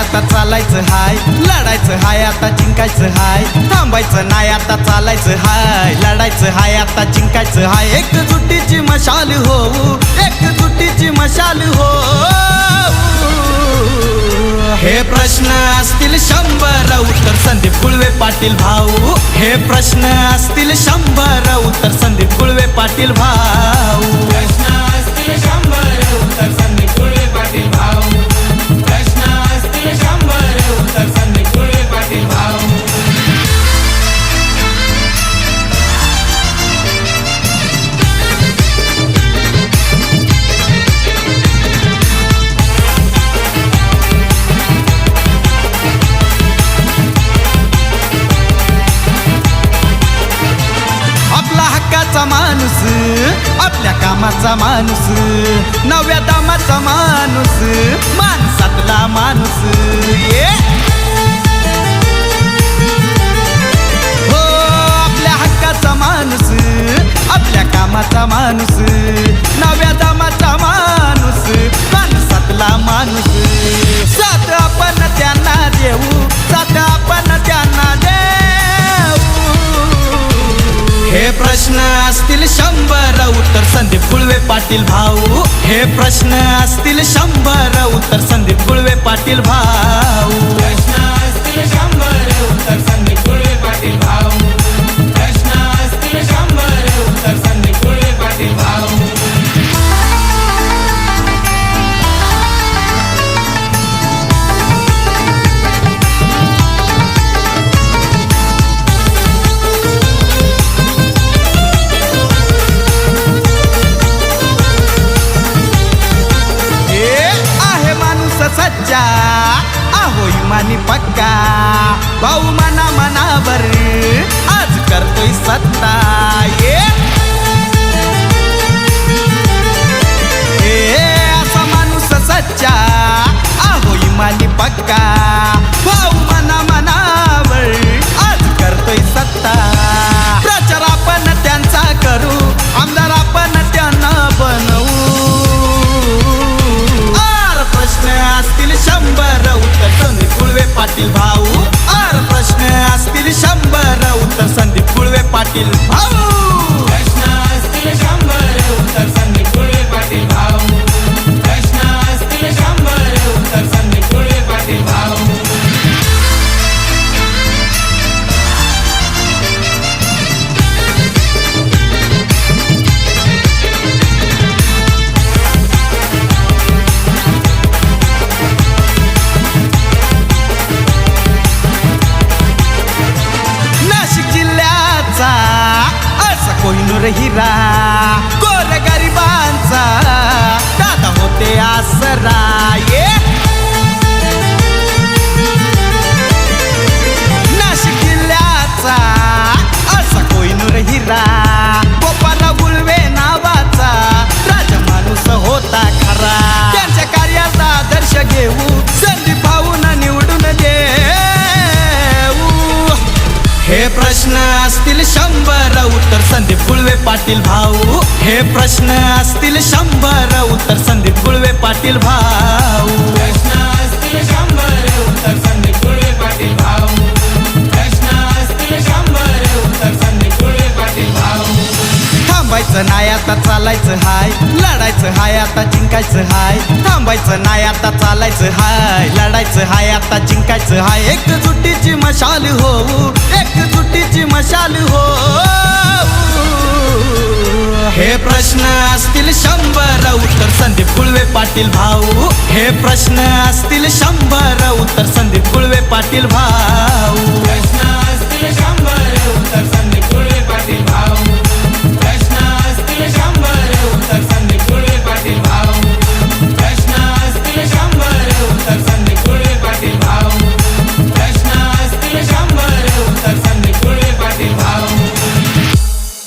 आता चालायचं हाय, लढायचं हाय आता जिंकायचं हाय, थांबायचं नाही आता चालायचं हाय, लढायचं हाय आता जिंकायचं हाय. एकजुटीची मशाल होऊ, एकजुटीची मशाल होऊ. हे प्रश्न असतील 100 उत्तर संदीप गुळवे पाटील भाऊ. हे प्रश्न असतील 100 उत्तर संदीप गुळवे पाटील भाऊ. प्रश्न असतील 100 उत्तर संदीप गुळवे पाटील भाऊ. प्रश्न असतील 100 उत्तर संदीप गुळवे पाटील भाऊ. आपला हक्काचा माणूस, आपल्या कामाचा माणूस, नव्या दामाचा माणूस, माणसातला माणूस. हो, आपल्या हक्काचा माणूस, आपल्या कामाचा माणूस, नव्या दामाचा माणूस, माणसातला माणूस. साथ आपण त्यांना देऊ, साथ आपण त्यांना देऊ. हे प्रश्न असतील 100 उत्तर संदीप गुळवे पाटील भाऊ. हे प्रश्न असतील 100 उत्तर संदीप गुळवे पाटील भाऊ. प्रश्न असतील 100 उत्तर संदीप गुळवे पाटील भाऊ. प्रश्न असतील 100 उत्तर संदीप गुळवे पाटील भाऊ. सच्चा आहो इमानी पक्का, भाऊ मना मनावर आज करतोय सत्ता. असा माणूस सच्चा आहो इमानी पक्का, भाऊ मना मनावर आज करतोय सत्ता. प्रचार आपण त्यांचा करू, आमदार आपण त्यांना बनवू. प्रश्न असतील 100 उत्तर संदीप गुळवे पाटील भाऊ. प्रश्न असतील 100 उत्तर संदीप गुळवे पाटील भाऊ. प्रश्न असतील 100 उत्तर संदीप गुळवे पाटील भाऊ. प्रश्न असतील 100 उत्तर संदीप गुळवे पाटील भाऊ. कोहिनूर हिरा गोर गरिबांचा दादा होते आसरा. नाशिक जिल्ह्याचा असा कोहिनूर हिरा, गोपाल गुळवे नावाचा राजा माणूस होता खरा. त्यांच्या कार्याचा आदर्श घेऊ, संदीप भाऊंना निवडून देऊ. हे प्रश्न असतील 100 उत्तर संदीप गुळवे पाटील भाऊ. हे प्रश्न असतील 100 उत्तर संदीप गुळवे पाटील भाऊ. प्रश्न असतील 100 उत्तर संदीप गुळवे पाटील भाऊ. प्रश्न असतील 100 उत्तर संदीप गुळवे पाटील भाऊ. थांबायचं नाही आता चालायचं हाय, लढायचं हाय आता जिंकायचं हाय, थांबायचं नाही आता चालायचं हाय, लढायचं हाय आता जिंकायचं हाय. एकजुटीची मशाल होऊ, एकजुटीची मशाल होऊ. हे प्रश्न असतील 100 उत्तर संदीप गुळवे पाटील भाऊ. हे प्रश्न असतील 100 उत्तर संदीप गुळवे पाटील भाऊ. प्रश्न असतील 100 उत्तर